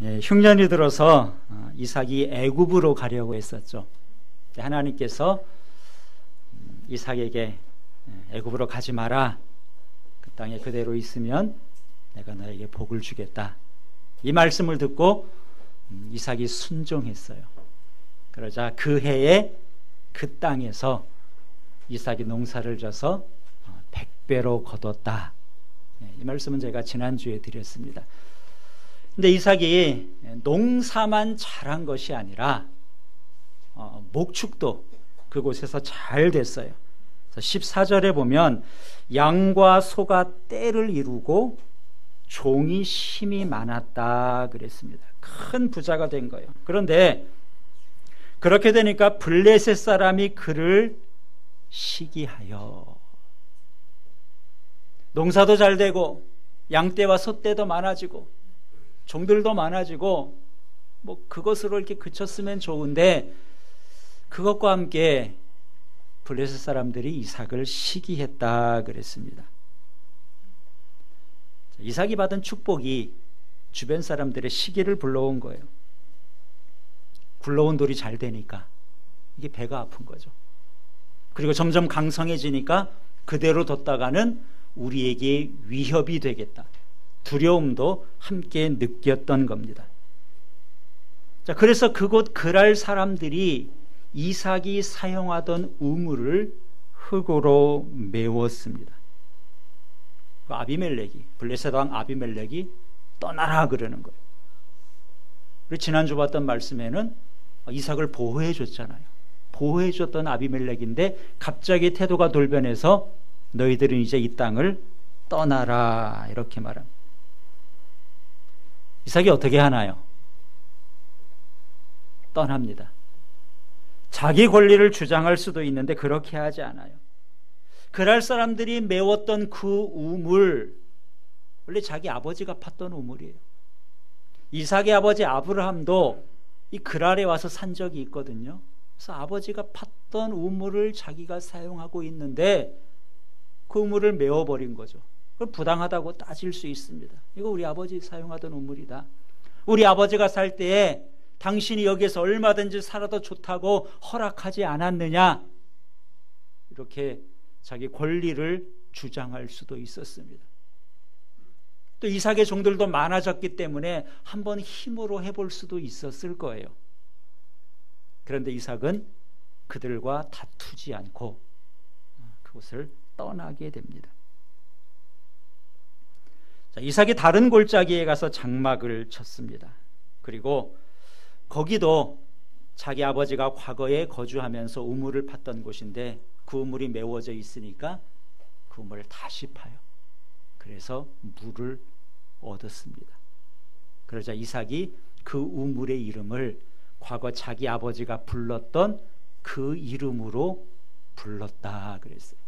흉년이 들어서 이삭이 애굽으로 가려고 했었죠. 하나님께서 이삭에게 애굽으로 가지 마라. 그 땅에 그대로 있으면 내가 너에게 복을 주겠다. 이 말씀을 듣고 이삭이 순종했어요. 그러자 그 해에 그 땅에서 이삭이 농사를 져서 100배로 거뒀다. 이 말씀은 제가 지난주에 드렸습니다. 근데 이삭이 농사만 잘한 것이 아니라 목축도 그곳에서 잘 됐어요. 14절에 보면 양과 소가 떼를 이루고 종이 심이 많았다 그랬습니다. 큰 부자가 된 거예요. 그런데 그렇게 되니까 블레셋 사람이 그를 시기하여, 농사도 잘 되고 양떼와 소떼도 많아지고 종들도 많아지고 뭐 그것으로 이렇게 그쳤으면 좋은데 그것과 함께 블레셋 사람들이 이삭을 시기했다 그랬습니다. 이삭이 받은 축복이 주변 사람들의 시기를 불러온 거예요. 굴러온 돌이 잘 되니까 이게 배가 아픈 거죠. 그리고 점점 강성해지니까 그대로 뒀다가는 우리에게 위협이 되겠다. 두려움도 함께 느꼈던 겁니다. 자, 그래서 그곳 그랄 사람들이 이삭이 사용하던 우물을 흙으로 메웠습니다. 아비멜렉이, 블레셋 왕 아비멜렉이 떠나라 그러는 거예요. 우리 지난주 봤던 말씀에는 이삭을 보호해 줬잖아요. 보호해 줬던 아비멜렉인데 갑자기 태도가 돌변해서 너희들은 이제 이 땅을 떠나라 이렇게 말합니다. 이삭이 어떻게 하나요? 떠납니다. 자기 권리를 주장할 수도 있는데 그렇게 하지 않아요. 그랄 사람들이 메웠던 그 우물, 원래 자기 아버지가 팠던 우물이에요. 이삭의 아버지 아브라함도 이 그랄에 와서 산 적이 있거든요. 그래서 아버지가 팠던 우물을 자기가 사용하고 있는데 그 우물을 메워버린 거죠. 그걸 부당하다고 따질 수 있습니다. 이거 우리 아버지 사용하던 우물이다. 우리 아버지가 살 때에 당신이 여기에서 얼마든지 살아도 좋다고 허락하지 않았느냐, 이렇게 자기 권리를 주장할 수도 있었습니다. 또 이삭의 종들도 많아졌기 때문에 한번 힘으로 해볼 수도 있었을 거예요. 그런데 이삭은 그들과 다투지 않고 그곳을 떠나게 됩니다. 자, 이삭이 다른 골짜기에 가서 장막을 쳤습니다. 그리고 거기도 자기 아버지가 과거에 거주하면서 우물을 팠던 곳인데 그 우물이 메워져 있으니까 그 우물을 다시 파요. 그래서 물을 얻었습니다. 그러자 이삭이 그 우물의 이름을 과거 자기 아버지가 불렀던 그 이름으로 불렀다 그랬어요.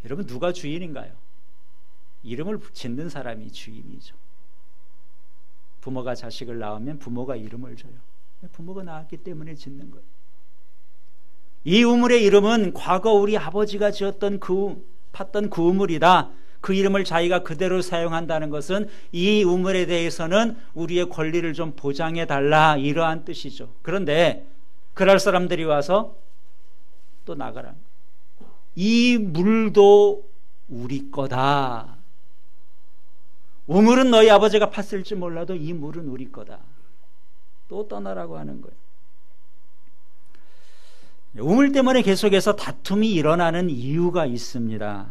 여러분, 누가 주인인가요? 이름을 짓는 사람이 주인이죠. 부모가 자식을 낳으면 부모가 이름을 줘요. 부모가 낳았기 때문에 짓는 거예요. 이 우물의 이름은 과거 우리 아버지가 지었던 팠던 그 우물이다. 그 이름을 자기가 그대로 사용한다는 것은 이 우물에 대해서는 우리의 권리를 좀 보장해 달라, 이러한 뜻이죠. 그런데 그럴 사람들이 와서 또 나가라. 이 물도 우리 거다. 우물은 너희 아버지가 팠을지 몰라도 이 물은 우리 거다. 또 떠나라고 하는 거예요. 우물 때문에 계속해서 다툼이 일어나는 이유가 있습니다.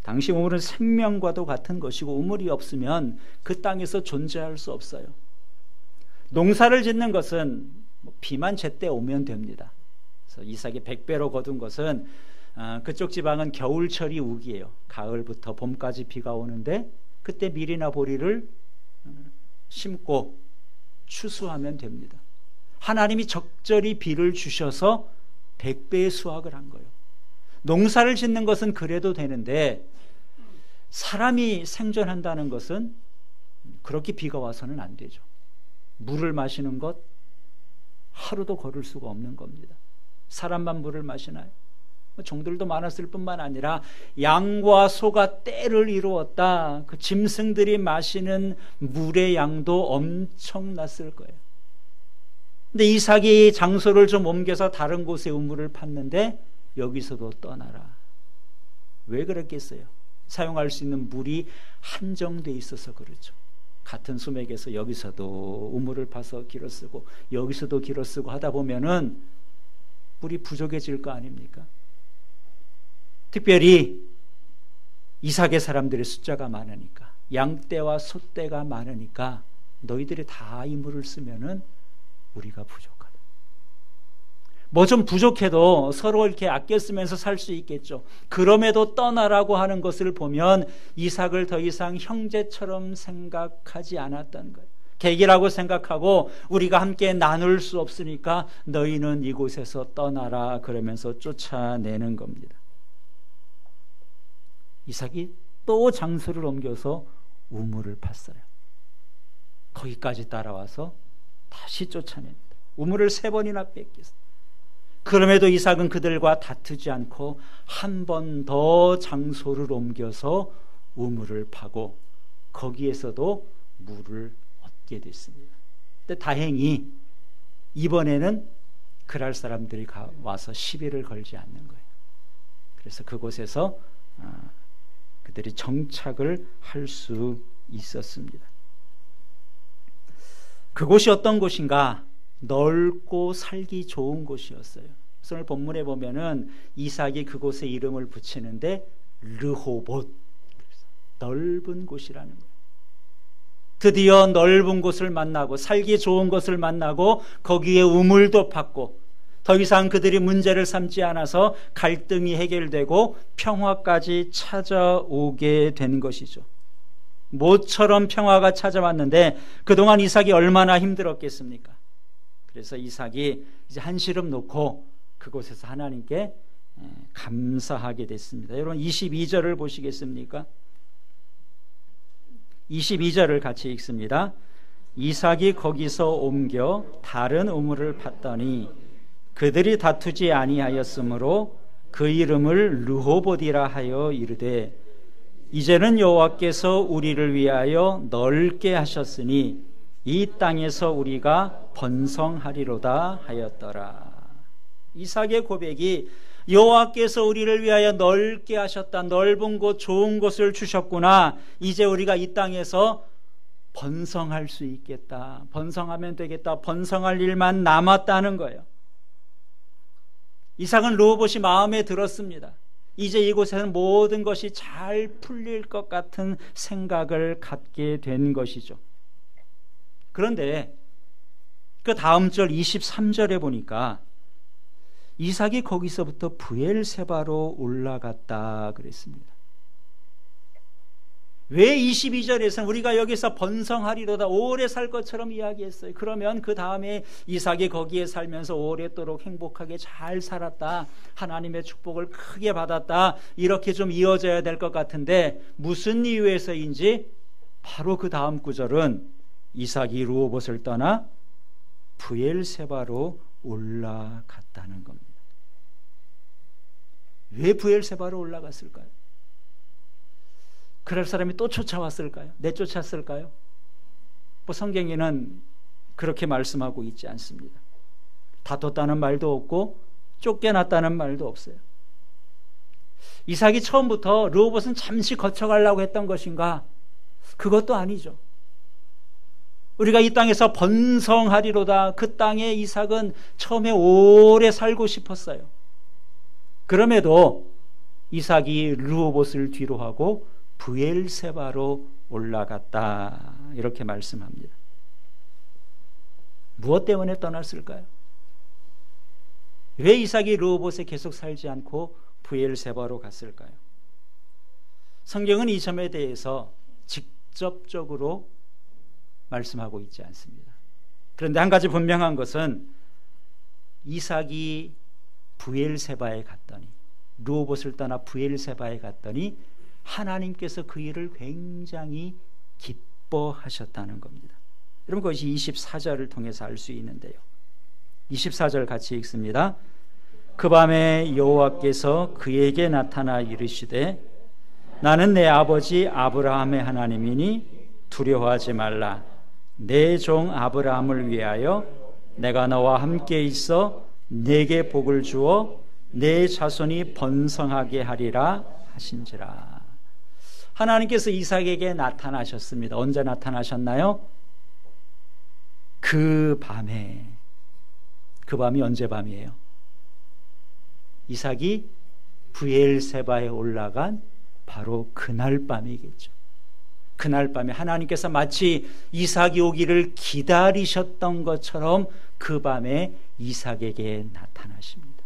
당시 우물은 생명과도 같은 것이고 우물이 없으면 그 땅에서 존재할 수 없어요. 농사를 짓는 것은 비만 제때 오면 됩니다. 그래서 이삭이 100배로 거둔 것은 그쪽 지방은 겨울철이 우기예요. 가을부터 봄까지 비가 오는데 그때 밀이나 보리를 심고 추수하면 됩니다. 하나님이 적절히 비를 주셔서 100배의 수확을 한 거예요. 농사를 짓는 것은 그래도 되는데 사람이 생존한다는 것은 그렇게 비가 와서는 안 되죠. 물을 마시는 것 하루도 걸을 수가 없는 겁니다. 사람만 물을 마시나요? 종들도 많았을 뿐만 아니라 양과 소가 떼를 이루었다. 그 짐승들이 마시는 물의 양도 엄청났을 거예요. 근데 이삭이 장소를 좀 옮겨서 다른 곳에 우물을 팠는데 여기서도 떠나라. 왜 그랬겠어요? 사용할 수 있는 물이 한정돼 있어서 그렇죠. 같은 수맥에서 여기서도 우물을 파서 길어 쓰고 여기서도 길어 쓰고 하다 보면은 물이 부족해질 거 아닙니까? 특별히 이삭의 사람들의 숫자가 많으니까, 양떼와 소떼가 많으니까 너희들이 다 이 물을 쓰면은 우리가 부족하다. 뭐 좀 부족해도 서로 이렇게 아껴 쓰면서 살 수 있겠죠. 그럼에도 떠나라고 하는 것을 보면 이삭을 더 이상 형제처럼 생각하지 않았다는 거예요. 계기라고 생각하고 우리가 함께 나눌 수 없으니까 너희는 이곳에서 떠나라 그러면서 쫓아내는 겁니다. 이삭이 또 장소를 옮겨서 우물을 팠어요. 거기까지 따라와서 다시 쫓아냅니다. 우물을 3번이나 뺏겼어요. 그럼에도 이삭은 그들과 다투지 않고 한 번 더 장소를 옮겨서 우물을 파고 거기에서도 물을 얻게 됐습니다. 근데 다행히 이번에는 그랄 사람들이 와서 시비를 걸지 않는 거예요. 그래서 그곳에서 그들이 정착을 할 수 있었습니다. 그곳이 어떤 곳인가? 넓고 살기 좋은 곳이었어요. 오늘 본문에 보면은 이삭이 그곳에 이름을 붙이는데 르호봇, 넓은 곳이라는 거예요. 드디어 넓은 곳을 만나고 살기 좋은 곳을 만나고 거기에 우물도 팠고 더 이상 그들이 문제를 삼지 않아서 갈등이 해결되고 평화까지 찾아오게 된 것이죠. 모처럼 평화가 찾아왔는데 그동안 이삭이 얼마나 힘들었겠습니까? 그래서 이삭이 이제 한시름 놓고 그곳에서 하나님께 감사하게 됐습니다. 여러분 22절을 보시겠습니까? 22절을 같이 읽습니다. 이삭이 거기서 옮겨 다른 우물을 팠더니 그들이 다투지 아니하였으므로 그 이름을 르호봇이라 하여 이르되 이제는 여호와께서 우리를 위하여 넓게 하셨으니 이 땅에서 우리가 번성하리로다 하였더라. 이삭의 고백이 여호와께서 우리를 위하여 넓게 하셨다. 넓은 곳, 좋은 곳을 주셨구나. 이제 우리가 이 땅에서 번성할 수 있겠다. 번성하면 되겠다. 번성할 일만 남았다는 거예요. 이삭은 르호봇이 마음에 들었습니다. 이제 이곳에는 모든 것이 잘 풀릴 것 같은 생각을 갖게 된 것이죠. 그런데 그 다음 절 23절에 보니까 이삭이 거기서부터 브엘세바로 올라갔다 그랬습니다. 왜 22절에서는 우리가 여기서 번성하리로다 오래 살 것처럼 이야기했어요? 그러면 그 다음에 이삭이 거기에 살면서 오랫도록 행복하게 잘 살았다, 하나님의 축복을 크게 받았다, 이렇게 좀 이어져야 될 것 같은데 무슨 이유에서인지 바로 그 다음 구절은 이삭이 르호봇을 떠나 브엘세바로 올라갔다는 겁니다. 왜 브엘세바로 올라갔을까요? 그럴 사람이 또 쫓아왔을까요? 내쫓았을까요? 뭐 성경에는 그렇게 말씀하고 있지 않습니다. 다퉜다는 말도 없고 쫓겨났다는 말도 없어요. 이삭이 처음부터 르호봇은 잠시 거쳐가려고 했던 것인가? 그것도 아니죠. 우리가 이 땅에서 번성하리로다. 그 땅에 이삭은 처음에 오래 살고 싶었어요. 그럼에도 이삭이 르호봇을 뒤로하고 브엘세바로 올라갔다 이렇게 말씀합니다. 무엇 때문에 떠났을까요? 왜 이삭이 르호봇에 계속 살지 않고 브엘세바로 갔을까요? 성경은 이 점에 대해서 직접적으로 말씀하고 있지 않습니다. 그런데 한 가지 분명한 것은 이삭이 브엘세바에 갔더니, 르호봇을 떠나 브엘세바에 갔더니 하나님께서 그 일을 굉장히 기뻐하셨다는 겁니다. 여러분 그것이 24절을 통해서 알 수 있는데요. 24절 같이 읽습니다. 그 밤에 여호와께서 그에게 나타나 이르시되 나는 내 아버지 아브라함의 하나님이니 두려워하지 말라. 내 종 아브라함을 위하여 내가 너와 함께 있어 내게 복을 주어 내 자손이 번성하게 하리라 하신지라. 하나님께서 이삭에게 나타나셨습니다. 언제 나타나셨나요? 그 밤에. 그 밤이 언제 밤이에요? 이삭이 브엘세바에 올라간 바로 그날 밤이겠죠. 그날 밤에 하나님께서 마치 이삭이 오기를 기다리셨던 것처럼 그 밤에 이삭에게 나타나십니다.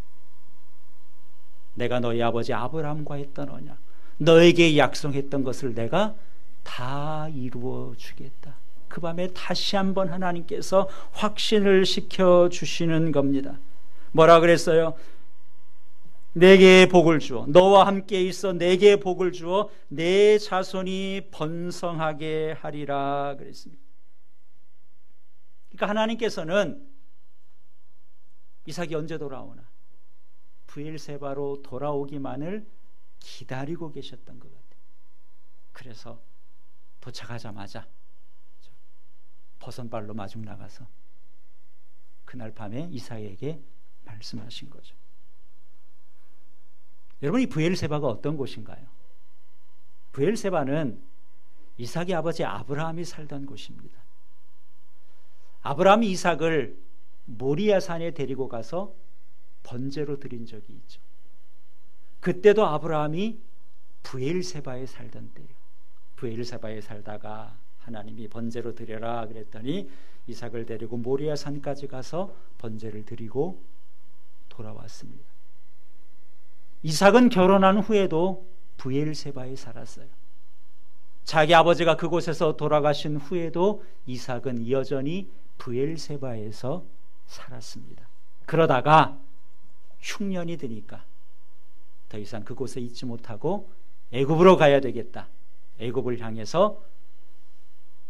내가 너희 아버지 아브라함과 했던 언약, 너에게 약속했던 것을 내가 다 이루어 주겠다. 그 밤에 다시 한번 하나님께서 확신을 시켜주시는 겁니다. 뭐라 그랬어요? 내게 복을 주어, 너와 함께 있어 내게 복을 주어 내 자손이 번성하게 하리라 그랬습니다. 그러니까 하나님께서는 이삭이 언제 돌아오나 브엘세바로 돌아오기만을 기다리고 계셨던 것 같아요. 그래서 도착하자마자 버선발로 마중 나가서 그날 밤에 이삭에게 말씀하신 거죠. 여러분, 이 브엘세바가 어떤 곳인가요? 브엘세바는 이삭의 아버지 아브라함이 살던 곳입니다. 아브라함이 이삭을 모리아산에 데리고 가서 번제로 드린 적이 있죠. 그때도 아브라함이 브엘세바에 살던 때예요. 브엘세바에 살다가 하나님이 번제로 드려라 그랬더니 이삭을 데리고 모리아산까지 가서 번제를 드리고 돌아왔습니다. 이삭은 결혼한 후에도 브엘세바에 살았어요. 자기 아버지가 그곳에서 돌아가신 후에도 이삭은 여전히 브엘세바에서 살았습니다. 그러다가 흉년이 드니까 더 이상 그곳에 있지 못하고 애굽으로 가야 되겠다. 애굽을 향해서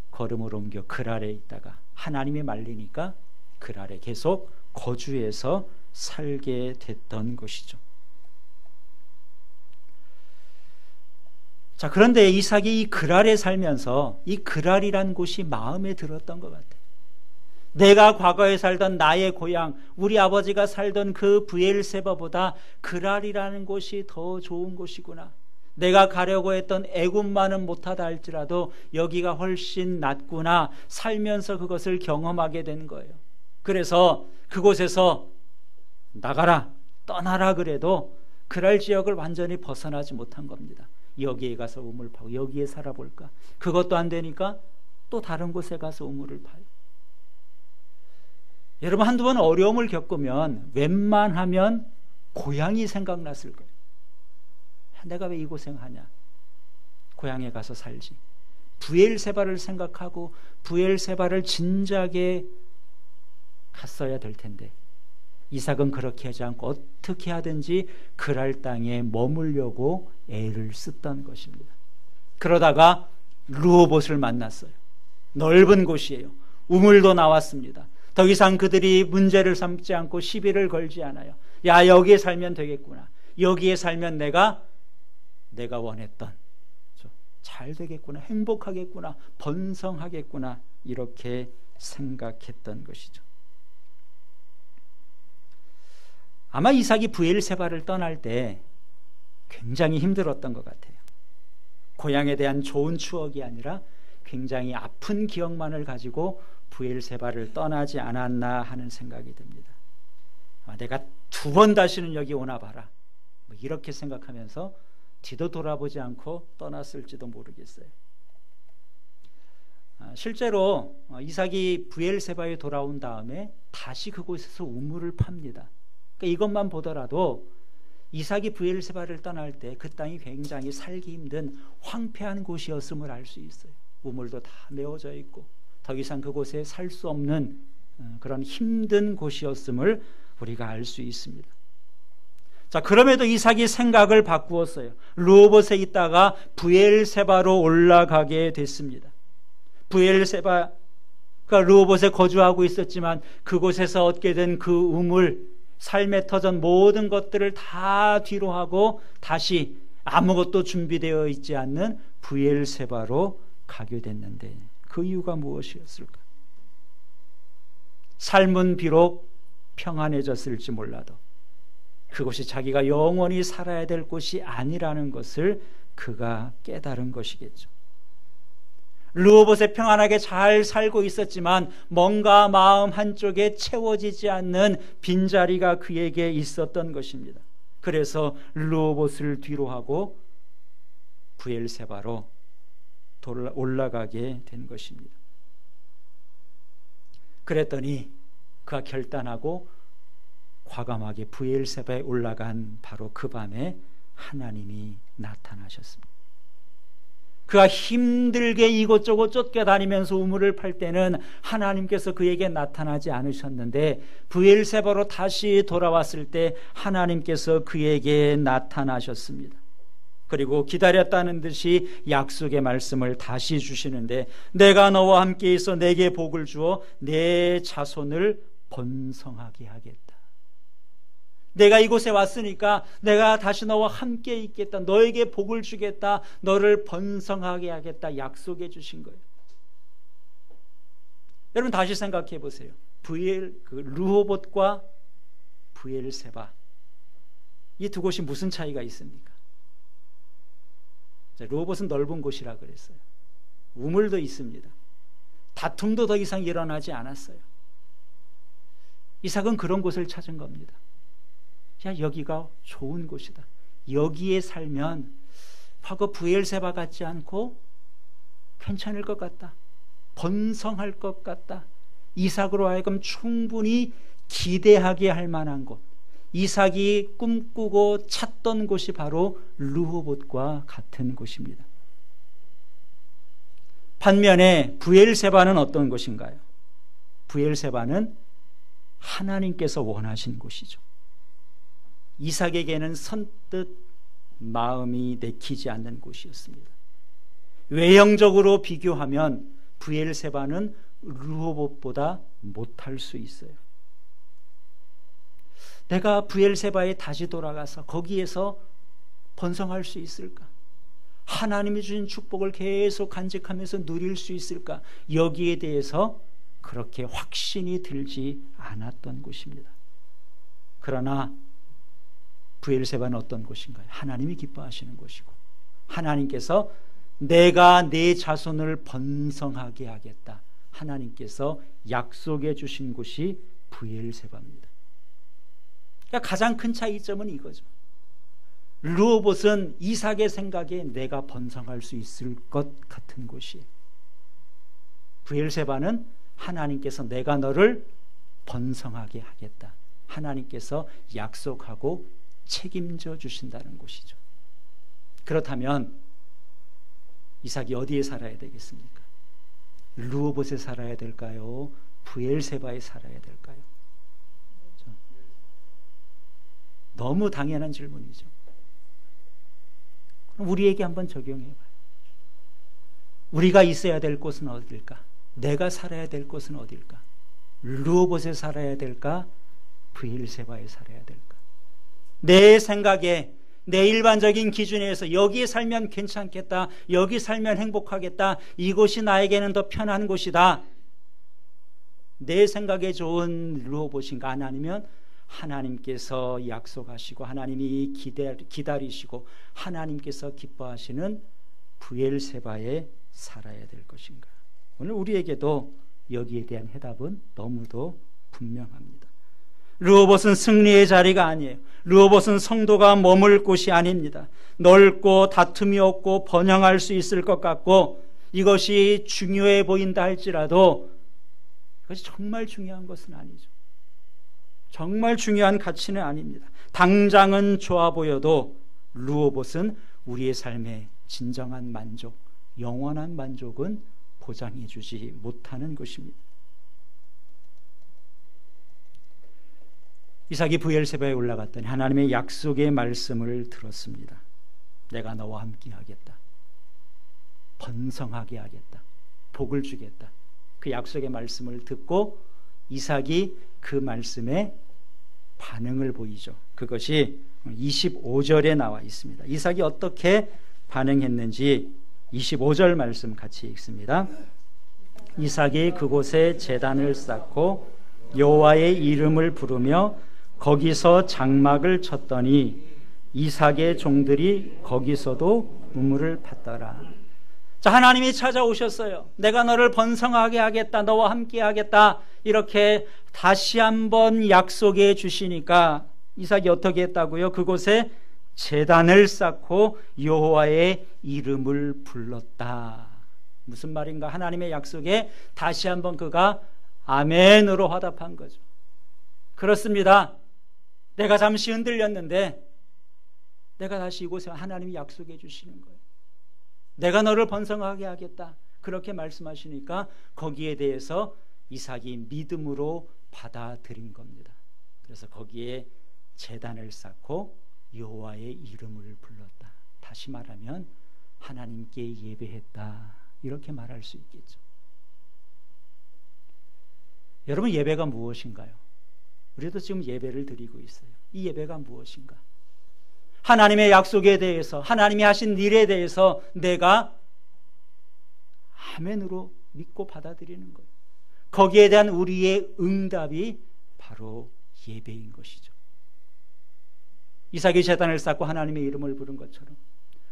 걸음을 옮겨 그랄에 있다가 하나님이 말리니까 그랄에 계속 거주해서 살게 됐던 것이죠. 자, 그런데 이삭이 이 그랄에 살면서 이 그랄이란 곳이 마음에 들었던 것 같아요. 내가 과거에 살던 나의 고향, 우리 아버지가 살던 그 브엘세바보다 그랄이라는 곳이 더 좋은 곳이구나. 내가 가려고 했던 애굽만은 못하다 할지라도 여기가 훨씬 낫구나. 살면서 그것을 경험하게 된 거예요. 그래서 그곳에서 나가라, 떠나라 그래도 그랄 지역을 완전히 벗어나지 못한 겁니다. 여기에 가서 우물 파고 여기에 살아볼까? 그것도 안 되니까 또 다른 곳에 가서 우물을 파요. 여러분, 한두 번 어려움을 겪으면 웬만하면 고향이 생각났을 거예요. 내가 왜 이 고생하냐? 고향에 가서 살지. 브엘세바를 생각하고 브엘세바를 진작에 갔어야 될 텐데 이삭은 그렇게 하지 않고 어떻게 하든지 그랄 땅에 머물려고 애를 쓰던 것입니다. 그러다가 르호봇을 만났어요. 넓은 곳이에요. 우물도 나왔습니다. 더 이상 그들이 문제를 삼지 않고 시비를 걸지 않아요. 야, 여기에 살면 되겠구나. 여기에 살면 내가 원했던 잘 되겠구나, 행복하겠구나, 번성하겠구나, 이렇게 생각했던 것이죠. 아마 이삭이 브엘세바를 떠날 때 굉장히 힘들었던 것 같아요. 고향에 대한 좋은 추억이 아니라 굉장히 아픈 기억만을 가지고 브엘세바를 떠나지 않았나 하는 생각이 듭니다. 내가 두 번 다시는 여기 오나 봐라, 이렇게 생각하면서 뒤도 돌아보지 않고 떠났을지도 모르겠어요. 실제로 이삭이 브엘세바에 돌아온 다음에 다시 그곳에서 우물을 팝니다. 그러니까 이것만 보더라도 이삭이 브엘세바를 떠날 때 그 땅이 굉장히 살기 힘든 황폐한 곳이었음을 알 수 있어요. 우물도 다 메워져 있고 더 이상 그곳에 살 수 없는 그런 힘든 곳이었음을 우리가 알 수 있습니다. 자, 그럼에도 이삭이 생각을 바꾸었어요. 르호봇에 있다가 브엘세바로 올라가게 됐습니다. 브엘세바가 르호봇에 거주하고 있었지만 그곳에서 얻게 된 그 우물, 삶에 터전 모든 것들을 다 뒤로 하고 다시 아무것도 준비되어 있지 않는 브엘세바로 가게 됐는데 그 이유가 무엇이었을까? 삶은 비록 평안해졌을지 몰라도 그곳이 자기가 영원히 살아야 될 곳이 아니라는 것을 그가 깨달은 것이겠죠. 르호봇에 평안하게 잘 살고 있었지만 뭔가 마음 한쪽에 채워지지 않는 빈자리가 그에게 있었던 것입니다. 그래서 르호봇을 뒤로하고 브엘세바로 올라가게 된 것입니다. 그랬더니 그가 결단하고 과감하게 브엘세바에 올라간 바로 그 밤에 하나님이 나타나셨습니다. 그가 힘들게 이곳저곳 쫓겨다니면서 우물을 팔 때는 하나님께서 그에게 나타나지 않으셨는데 브엘세바로 다시 돌아왔을 때 하나님께서 그에게 나타나셨습니다. 그리고 기다렸다는 듯이 약속의 말씀을 다시 주시는데 내가 너와 함께 있어 내게 복을 주어 내 자손을 번성하게 하겠다. 내가 이곳에 왔으니까 내가 다시 너와 함께 있겠다. 너에게 복을 주겠다. 너를 번성하게 하겠다. 약속해 주신 거예요. 여러분 다시 생각해 보세요. 르호봇과 브엘세바 이 두 곳이 무슨 차이가 있습니까? 르호봇은 넓은 곳이라 그랬어요. 우물도 있습니다. 다툼도 더 이상 일어나지 않았어요. 이삭은 그런 곳을 찾은 겁니다. 야, 여기가 좋은 곳이다. 여기에 살면 과거 브엘세바 같지 않고 괜찮을 것 같다. 번성할 것 같다. 이삭으로 하여금 충분히 기대하게 할 만한 곳. 이삭이 꿈꾸고 찾던 곳이 바로 르호봇과 같은 곳입니다. 반면에 브엘세바는 어떤 곳인가요? 브엘세바는 하나님께서 원하신 곳이죠. 이삭에게는 선뜻 마음이 내키지 않는 곳이었습니다. 외형적으로 비교하면 브엘세바는 르호봇보다 못할 수 있어요. 내가 브엘세바에 다시 돌아가서 거기에서 번성할 수 있을까? 하나님이 주신 축복을 계속 간직하면서 누릴 수 있을까? 여기에 대해서 그렇게 확신이 들지 않았던 곳입니다. 그러나 브엘세바는 어떤 곳인가요? 하나님이 기뻐하시는 곳이고 하나님께서 내가 내 자손을 번성하게 하겠다. 하나님께서 약속해 주신 곳이 브엘세바입니다. 그러니까 가장 큰 차이점은 이거죠. 르호봇은 이삭의 생각에 내가 번성할 수 있을 것 같은 곳이에요. 브엘세바는 하나님께서 내가 너를 번성하게 하겠다. 하나님께서 약속하고 책임져 주신다는 곳이죠. 그렇다면 이삭이 어디에 살아야 되겠습니까? 르호봇에 살아야 될까요? 브엘세바에 살아야 될까요? 너무 당연한 질문이죠. 그럼 우리에게 한번 적용해봐요. 우리가 있어야 될 곳은 어딜까? 내가 살아야 될 곳은 어딜까? 르호봇에 살아야 될까? 브엘세바에 살아야 될까? 내 생각에 내 일반적인 기준에서 여기에 살면 괜찮겠다. 여기 살면 행복하겠다. 이곳이 나에게는 더 편한 곳이다. 내 생각에 좋은 르호봇인가? 아니면 하나님께서 약속하시고 하나님이 기다리시고 하나님께서 기뻐하시는 브엘세바에 살아야 될 것인가? 오늘 우리에게도 여기에 대한 해답은 너무도 분명합니다. 르호봇은 승리의 자리가 아니에요. 르호봇은 성도가 머물 곳이 아닙니다. 넓고 다툼이 없고 번영할 수 있을 것 같고 이것이 중요해 보인다 할지라도 그것이 정말 중요한 것은 아니죠. 정말 중요한 가치는 아닙니다. 당장은 좋아 보여도 르호봇은 우리의 삶의 진정한 만족, 영원한 만족은 보장해 주지 못하는 것입니다. 이삭이 브엘세바에 올라갔더니 하나님의 약속의 말씀을 들었습니다. 내가 너와 함께 하겠다. 번성하게 하겠다. 복을 주겠다. 그 약속의 말씀을 듣고 이삭이 그 말씀에 반응을 보이죠. 그것이 25절에 나와 있습니다. 이삭이 어떻게 반응했는지 25절 말씀 같이 읽습니다. 이삭이 그곳에 제단을 쌓고 여호와의 이름을 부르며 거기서 장막을 쳤더니 이삭의 종들이 거기서도 우물을 팠더라. 자, 하나님이 찾아오셨어요. 내가 너를 번성하게 하겠다, 너와 함께 하겠다, 이렇게 다시 한번 약속해 주시니까 이삭이 어떻게 했다고요? 그곳에 제단을 쌓고 여호와의 이름을 불렀다. 무슨 말인가? 하나님의 약속에 다시 한번 그가 아멘으로 화답한 거죠. 그렇습니다. 내가 잠시 흔들렸는데 내가 다시 이곳에 하나님이 약속해 주시는 거예요. 내가 너를 번성하게 하겠다, 그렇게 말씀하시니까 거기에 대해서 이삭이 믿음으로 받아들인 겁니다. 그래서 거기에 제단을 쌓고 여호와의 이름을 불렀다. 다시 말하면 하나님께 예배했다, 이렇게 말할 수 있겠죠. 여러분, 예배가 무엇인가요? 우리도 지금 예배를 드리고 있어요. 이 예배가 무엇인가? 하나님의 약속에 대해서, 하나님이 하신 일에 대해서 내가 아멘으로 믿고 받아들이는 것, 거기에 대한 우리의 응답이 바로 예배인 것이죠. 이삭이 제단을 쌓고 하나님의 이름을 부른 것처럼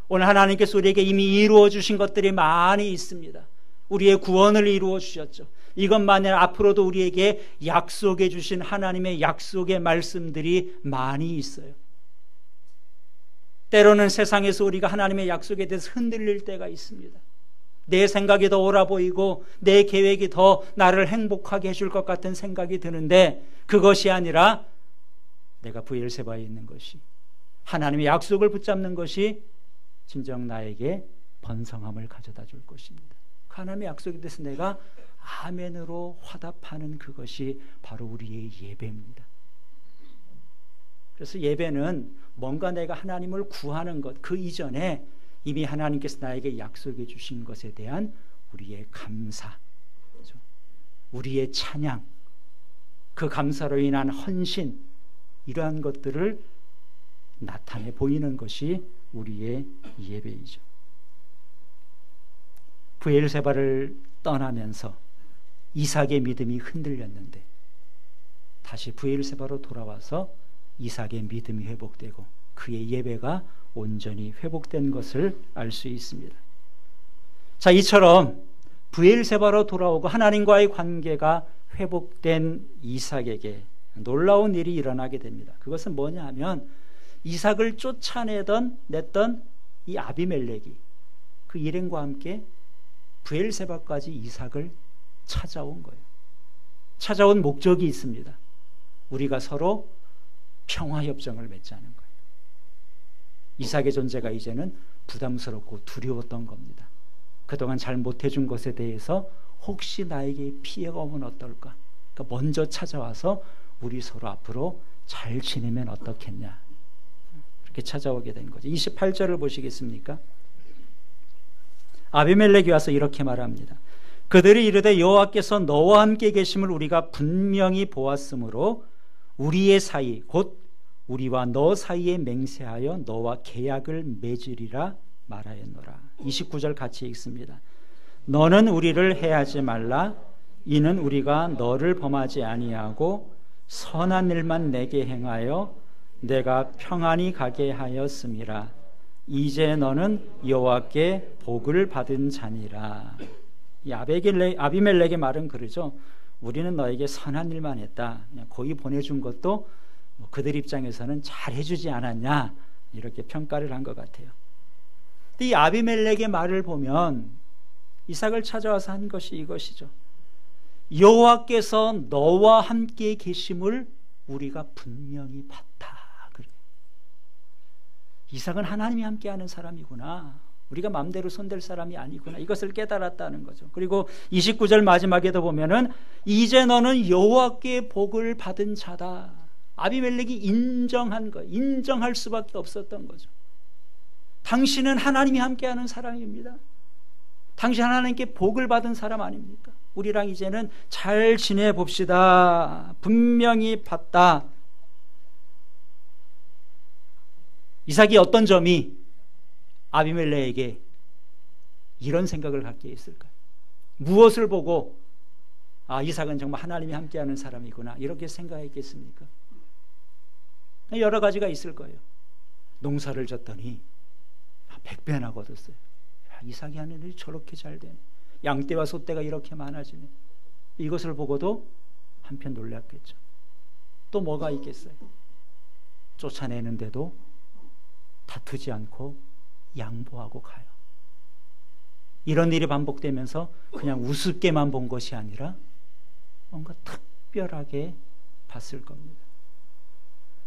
오늘 하나님께서 우리에게 이미 이루어 주신 것들이 많이 있습니다. 우리의 구원을 이루어 주셨죠. 이것만이 아니라 앞으로도 우리에게 약속해 주신 하나님의 약속의 말씀들이 많이 있어요. 때로는 세상에서 우리가 하나님의 약속에 대해서 흔들릴 때가 있습니다. 내 생각이 더 옳아 보이고 내 계획이 더 나를 행복하게 해줄 것 같은 생각이 드는데, 그것이 아니라 내가 브엘세바에 있는 것이, 하나님의 약속을 붙잡는 것이 진정 나에게 번성함을 가져다 줄 것입니다. 하나님의 약속에 대해서 내가 아멘으로 화답하는 그것이 바로 우리의 예배입니다. 그래서 예배는 뭔가 내가 하나님을 구하는 것, 그 이전에 이미 하나님께서 나에게 약속해 주신 것에 대한 우리의 감사, 그렇죠? 우리의 찬양, 그 감사로 인한 헌신, 이러한 것들을 나타내 보이는 것이 우리의 예배이죠. 브엘세바를 떠나면서 이삭의 믿음이 흔들렸는데 다시 브엘세바로 돌아와서 이삭의 믿음이 회복되고 그의 예배가 온전히 회복된 것을 알 수 있습니다. 자, 이처럼 브엘세바로 돌아오고 하나님과의 관계가 회복된 이삭에게 놀라운 일이 일어나게 됩니다. 그것은 뭐냐 하면 이삭을 쫓아냈던 이 아비멜렉이 그 일행과 함께 브엘세바까지 이삭을 찾아온 거예요. 찾아온 목적이 있습니다. 우리가 서로 평화협정을 맺자는 거예요. 이삭의 존재가 이제는 부담스럽고 두려웠던 겁니다. 그동안 잘 못해준 것에 대해서 혹시 나에게 피해가 오면 어떨까? 그러니까 먼저 찾아와서 우리 서로 앞으로 잘 지내면 어떻겠냐, 그렇게 찾아오게 된 거죠. 28절을 보시겠습니까? 아비멜렉이 와서 이렇게 말합니다. 그들이 이르되 여호와께서 너와 함께 계심을 우리가 분명히 보았으므로 우리의 사이 곧 우리와 너 사이에 맹세하여 너와 계약을 맺으리라 말하였노라. 29절 같이 읽습니다. 너는 우리를 해하지 말라. 이는 우리가 너를 범하지 아니하고 선한 일만 내게 행하여 내가 평안히 가게 하였음이라. 이제 너는 여호와께 복을 받은 자니라. 이 아비멜렉의 말은 그러죠. 우리는 너에게 선한 일만 했다. 그냥 거기 보내준 것도 그들 입장에서는 잘 해주지 않았냐, 이렇게 평가를 한 것 같아요. 근데 이 아비멜렉의 말을 보면 이삭을 찾아와서 한 것이 이것이죠. 여호와께서 너와 함께 계심을 우리가 분명히 봤다. 그래. 이삭은 하나님이 함께하는 사람이구나. 우리가 마음대로 손댈 사람이 아니구나. 이것을 깨달았다는 거죠. 그리고 29절 마지막에도 보면은 이제 너는 여호와께 복을 받은 자다. 아비멜렉이 인정한 거, 인정할 수밖에 없었던 거죠. 당신은 하나님이 함께하는 사람입니다. 당신 하나님께 복을 받은 사람 아닙니까? 우리랑 이제는 잘 지내봅시다. 분명히 봤다. 이삭이 어떤 점이 아비멜렉에게 이런 생각을 갖게 했을까요? 무엇을 보고 이삭은 정말 하나님이 함께하는 사람이구나 이렇게 생각했겠습니까? 여러 가지가 있을 거예요. 농사를 졌더니 100배나 거뒀어요. 이삭이 하는 일이 저렇게 잘 되네. 양떼와 소떼가 이렇게 많아지네. 이것을 보고도 한편 놀랐겠죠. 또 뭐가 있겠어요? 쫓아내는데도 다투지 않고 양보하고 가요. 이런 일이 반복되면서 그냥 우습게만 본 것이 아니라 뭔가 특별하게 봤을 겁니다.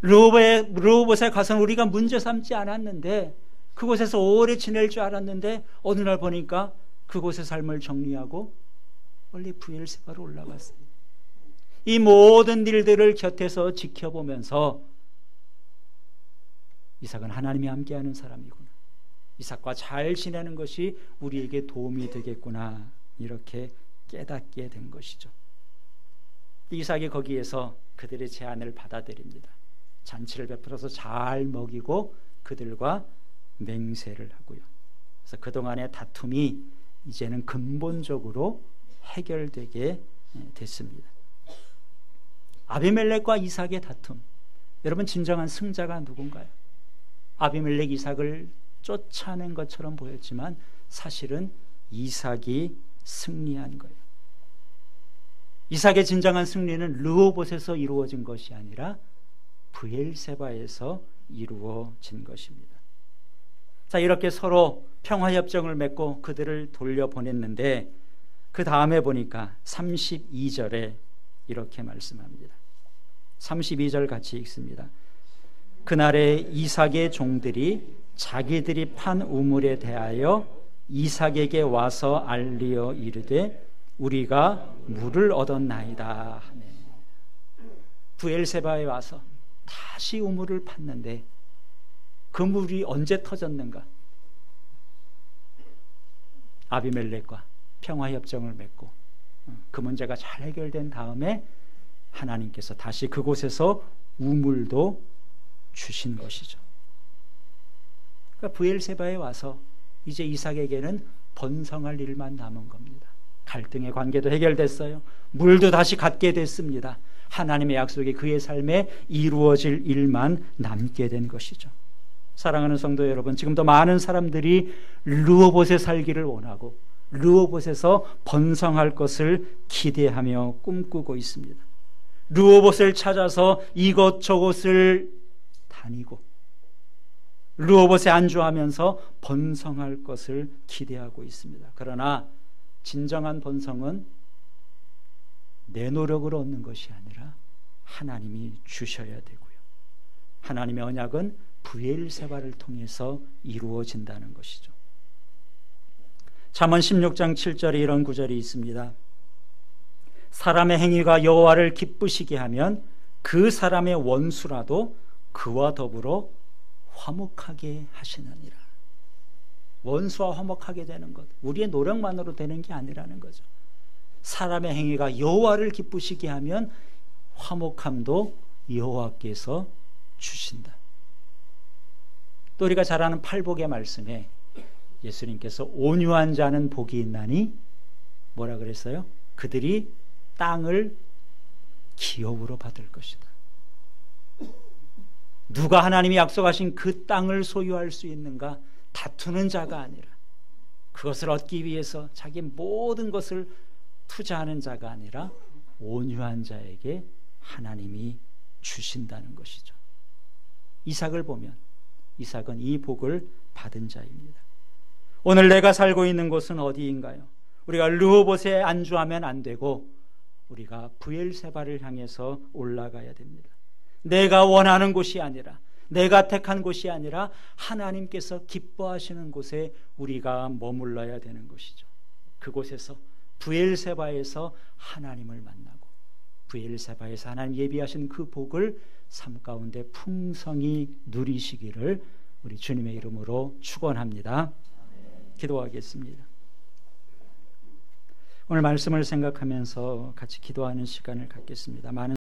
르호봇에 가서는 우리가 문제 삼지 않았는데, 그곳에서 오래 지낼 줄 알았는데 어느 날 보니까 그곳의 삶을 정리하고 원래 브엘세바로 올라갔어요. 이 모든 일들을 곁에서 지켜보면서 이삭은 하나님이 함께하는 사람이구나, 이삭과 잘 지내는 것이 우리에게 도움이 되겠구나, 이렇게 깨닫게 된 것이죠. 이삭이 거기에서 그들의 제안을 받아들입니다. 잔치를 베풀어서 잘 먹이고 그들과 맹세를 하고요. 그래서 그동안의 다툼이 이제는 근본적으로 해결되게 됐습니다. 아비멜렉과 이삭의 다툼, 여러분 진정한 승자가 누군가요? 아비멜렉 이삭을 쫓아낸 것처럼 보였지만 사실은 이삭이 승리한 거예요. 이삭의 진정한 승리는 르호봇에서 이루어진 것이 아니라 브엘세바에서 이루어진 것입니다. 자, 이렇게 서로 평화협정을 맺고 그들을 돌려보냈는데 그 다음에 보니까 32절에 이렇게 말씀합니다. 32절 같이 읽습니다. 그날에 이삭의 종들이 자기들이 판 우물에 대하여 이삭에게 와서 알리어 이르되 우리가 물을 얻었나이다 하네. 브엘세바에 와서 다시 우물을 팠는데 그 물이 언제 터졌는가? 아비멜렉과 평화협정을 맺고 그 문제가 잘 해결된 다음에 하나님께서 다시 그곳에서 우물도 주신 것이죠. 그러니까 브엘세바에 와서 이제 이삭에게는 번성할 일만 남은 겁니다. 갈등의 관계도 해결됐어요. 물도 다시 갖게 됐습니다. 하나님의 약속이 그의 삶에 이루어질 일만 남게 된 것이죠. 사랑하는 성도 여러분, 지금도 많은 사람들이 르호봇에 살기를 원하고 르호봇에서 번성할 것을 기대하며 꿈꾸고 있습니다. 르호봇을 찾아서 이것저것을 다니고 르호봇에 안주하면서 번성할 것을 기대하고 있습니다. 그러나 진정한 번성은 내 노력으로 얻는 것이 아니라 하나님이 주셔야 되고요. 하나님의 언약은 브엘세바를 통해서 이루어진다는 것이죠. 잠언 16장 7절에 이런 구절이 있습니다. 사람의 행위가 여호와를 기쁘시게 하면 그 사람의 원수라도 그와 더불어 화목하게 하시느니라. 원수와 화목하게 되는 것, 우리의 노력만으로 되는 게 아니라는 거죠. 사람의 행위가 여호와를 기쁘시게 하면 화목함도 여호와께서 주신다. 또 우리가 잘 아는 팔복의 말씀에 예수님께서 온유한 자는 복이 있나니 뭐라 그랬어요? 그들이 땅을 기업으로 받을 것이다. 누가 하나님이 약속하신 그 땅을 소유할 수 있는가? 다투는 자가 아니라, 그것을 얻기 위해서 자기 모든 것을 투자하는 자가 아니라 온유한 자에게 하나님이 주신다는 것이죠. 이삭을 보면 이삭은 이 복을 받은 자입니다. 오늘 내가 살고 있는 곳은 어디인가요? 우리가 르호봇에 안주하면 안 되고 우리가 브엘세바를 향해서 올라가야 됩니다. 내가 원하는 곳이 아니라, 내가 택한 곳이 아니라 하나님께서 기뻐하시는 곳에 우리가 머물러야 되는 것이죠. 그곳에서 브엘세바에서 하나님을 만나고 브엘세바에서 하나님 예비하신 그 복을 삶 가운데 풍성히 누리시기를 우리 주님의 이름으로 축원합니다. 기도하겠습니다. 오늘 말씀을 생각하면서 같이 기도하는 시간을 갖겠습니다. 많은